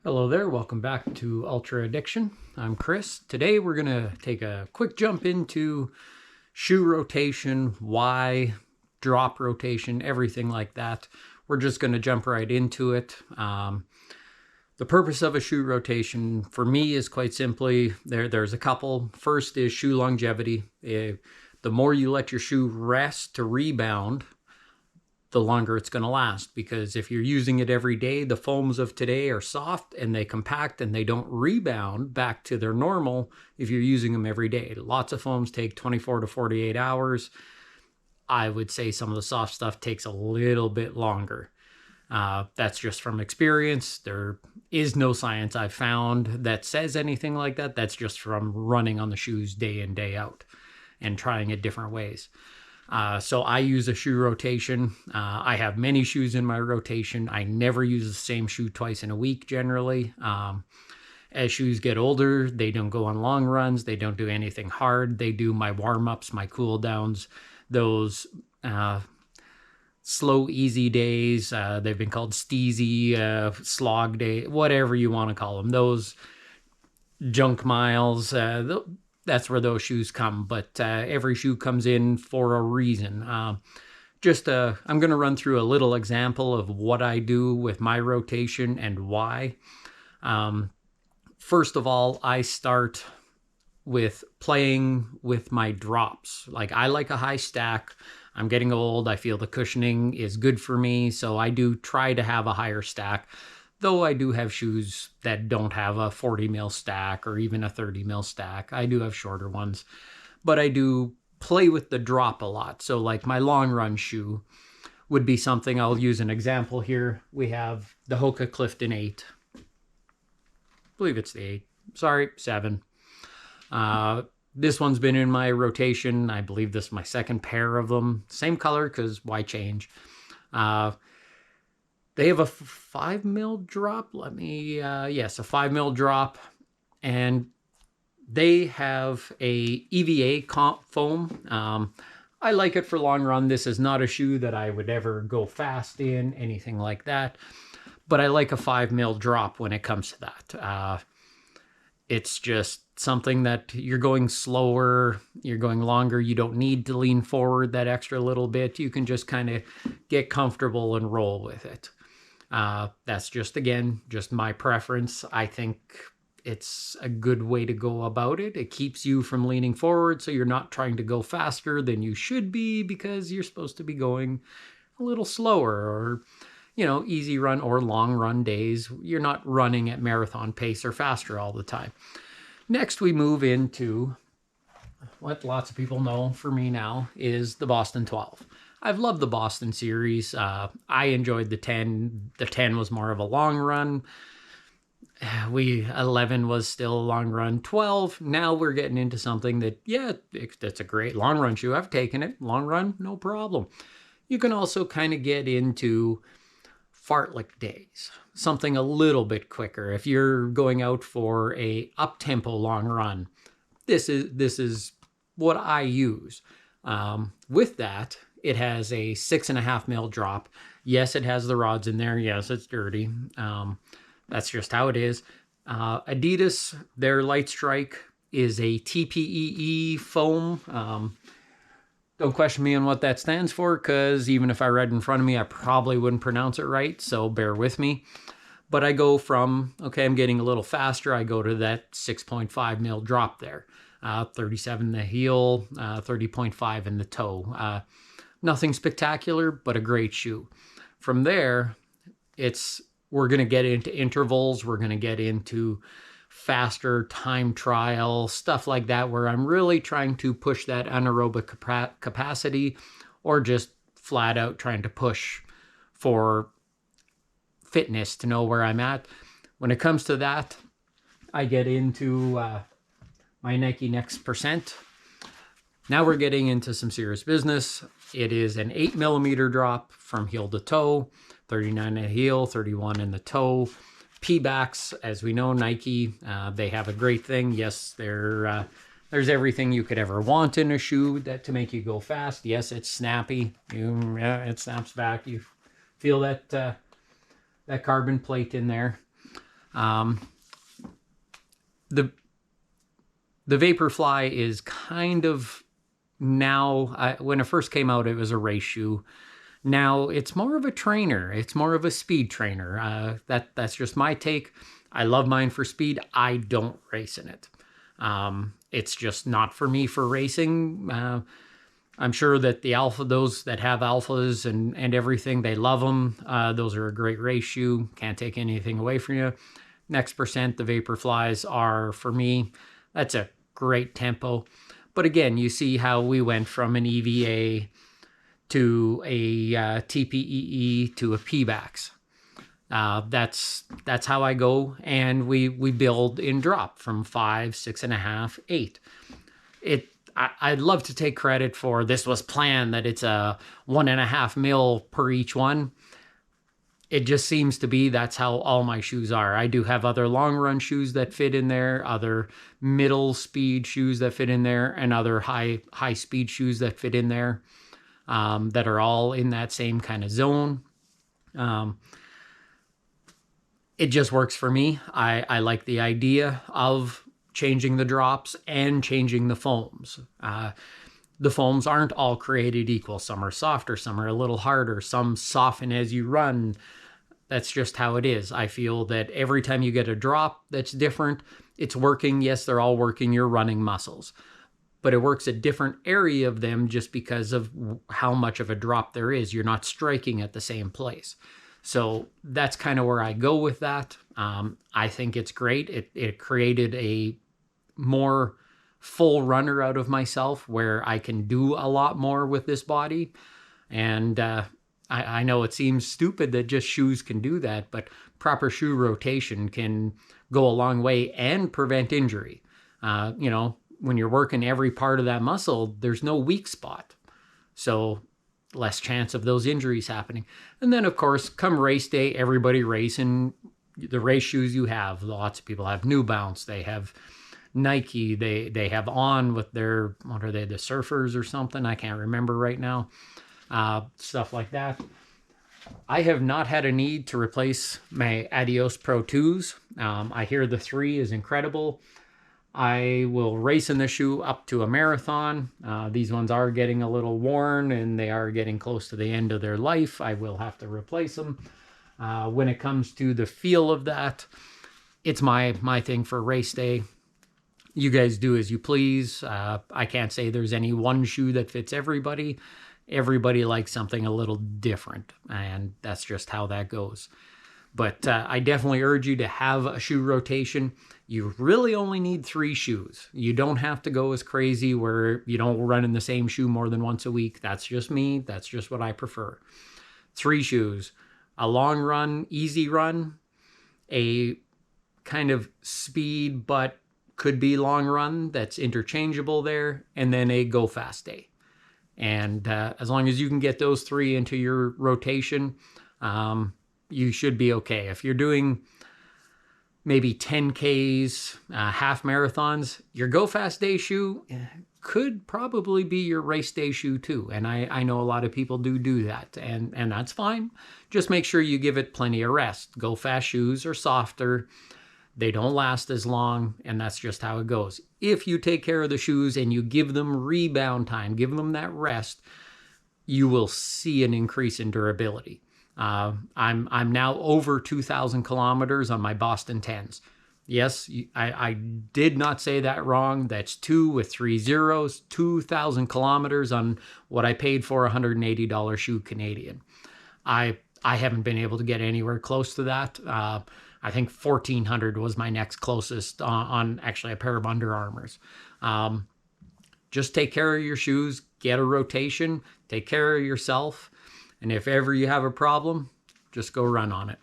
Hello there, welcome back to Ultra Addiction. I'm Chris. Today we're going to take a quick jump into shoe rotation, why, drop rotation, everything like that. We're just going to jump right into it. The purpose of a shoe rotation for me is quite simply, there's a couple. First is shoe longevity. The more you let your shoe rest to rebound, the longer it's going to last, because if you're using it every day, the foams of today are soft and they compact and they don't rebound back to their normal if you're using them every day. Lots of foams take 24 to 48 hours. I would say some of the soft stuff takes a little bit longer. That's just from experience. There is no science I've found that says anything like that. That's just from running on the shoes day in, day out and trying it different ways. So I use a shoe rotation. I have many shoes in my rotation. I never use the same shoe twice in a week generally. As shoes get older, they don't go on long runs. They don't do anything hard. They do my warm-ups, my cool downs, those slow, easy days. They've been called steezy, slog day, whatever you want to call them. Those junk miles, that's where those shoes come. But every shoe comes in for a reason. I'm going to run through a little example of what I do with my rotation and why. First of all, I start with playing with my drops. Like, I like a high stack. I'm getting old. I feel the cushioning is good for me, so I do try to have a higher stack. Though I do have shoes that don't have a 40 mil stack or even a 30 mil stack. I do have shorter ones, but I do play with the drop a lot. So like my long run shoe would be something. I'll use an example here. We have the Hoka Clifton 8. I believe it's the 8. Sorry, 7. This one's been in my rotation. I believe this is my second pair of them. Same color, because why change? They have a 5 mil drop. Yes, a 5 mil drop. And they have a EVA comp foam. I like it for long run. This is not a shoe that I would ever go fast in, anything like that. But I like a 5 mil drop when it comes to that. It's just something that you're going slower, you're going longer. You don't need to lean forward that extra little bit. You can just kind of get comfortable and roll with it. That's just, again, just my preference. I think it's a good way to go about it. It keeps you from leaning forward, so you're not trying to go faster than you should be, because you're supposed to be going a little slower, or, easy run or long run days. You're not running at marathon pace or faster all the time. Next, we move into what lots of people know for me now is the Boston 12. I've loved the Boston series. I enjoyed the 10. The 10 was more of a long run. 11 was still a long run. 12, now we're getting into something that, that's a great long run shoe. I've taken it. Long run, no problem. You can also kind of get into fartlek days, something a little bit quicker. If you're going out for a up-tempo long run, this is what I use. With that, it has a 6.5 mil drop. Yes, it has the rods in there. Yes, it's dirty. That's just how it is. Adidas, their Light Strike is a TPEE foam. Don't question me on what that stands for, because even if I read in front of me, I probably wouldn't pronounce it right, so bear with me. But I go from, okay, I'm getting a little faster. I go to that 6.5 mil drop there. 37 in the heel, 30.5 in the toe. Nothing spectacular, but a great shoe. From there, we're going to get into intervals. We're going to get into faster time trial, stuff like that, where I'm really trying to push that anaerobic capacity, or just flat out trying to push for fitness to know where I'm at. When it comes to that, I get into my Nike Next Percent. Now we're getting into some serious business. It is an 8 millimeter drop from heel to toe, 39 in the heel, 31 in the toe. P-backs, as we know, Nike, they have a great thing. Yes, there's everything you could ever want in a shoe to make you go fast. Yes, it's snappy. It snaps back. You feel that carbon plate in there. The the Vaporfly is kind of now, when it first came out, it was a race shoe. Now it's more of a trainer. It's more of a speed trainer. That's just my take. I love mine for speed. I don't race in it. It's just not for me for racing. I'm sure that those that have alphas and everything, they love them. Those are a great race shoe. Can't take anything away from you. Next percent, the Vaporflies are, for me, that's a great tempo. But again, you see how we went from an EVA to a TPEE to a PBAX. That's how I go, and we build in drop from 5, 6.5, 8. I'd love to take credit for this was planned, that it's a 1.5 mil per each one. It just seems to be that's how all my shoes are. I do have other long run shoes that fit in there, other middle speed shoes that fit in there, and other high speed shoes that fit in there, that are all in that same kind of zone. It just works for me. I like the idea of changing the drops and changing the foams. The foams aren't all created equal. Some are softer, some are a little harder, some soften as you run. That's just how it is. I feel that every time you get a drop that's different, it's working. Yes, they're all working your running muscles, but it works a different area of them just because of how much of a drop there is. You're not striking at the same place. So that's kind of where I go with that. I think it's great. It created a more full runner out of myself where I can do a lot more with this body. And I know it seems stupid that just shoes can do that, but proper shoe rotation can go a long way and prevent injury. When you're working every part of that muscle, there's no weak spot. So less chance of those injuries happening. And then, of course, come race day, everybody racing the race shoes you have. Lots of people have New Balance. They have Nike. They have On with their, what are they, the Surfers or something? I can't remember right now. Stuff like that. I have not had a need to replace my Adios Pro 2s. I hear the 3 is incredible. I will race in the shoe up to a marathon. These ones are getting a little worn and they are getting close to the end of their life. I will have to replace them. When it comes to the feel of that, it's my thing for race day. You guys do as you please. I can't say there's any one shoe that fits everybody. Everybody likes something a little different, and that's just how that goes. But I definitely urge you to have a shoe rotation. You really only need 3 shoes. You don't have to go as crazy where you don't run in the same shoe more than once a week. That's just me. That's just what I prefer. 3 shoes. A long run, easy run, a kind of speed but could be long run that's interchangeable there, and then a go fast day. And as long as you can get those 3 into your rotation, you should be okay. If you're doing maybe 10Ks, half marathons, your go fast day shoe could probably be your race day shoe too. And I know a lot of people do that, and that's fine. Just make sure you give it plenty of rest. Go fast shoes are softer. They don't last as long, and that's just how it goes. If you take care of the shoes and you give them rebound time, give them that rest, you will see an increase in durability. I'm now over 2,000 kilometers on my Boston 10s. Yes, I did not say that wrong. That's 2 with 3 zeros, 2,000 kilometers on what I paid for, $180 shoe Canadian. I haven't been able to get anywhere close to that. I think 1,400 was my next closest on actually a pair of Under Armours. Just take care of your shoes, get a rotation, take care of yourself, and if ever you have a problem, just go run on it.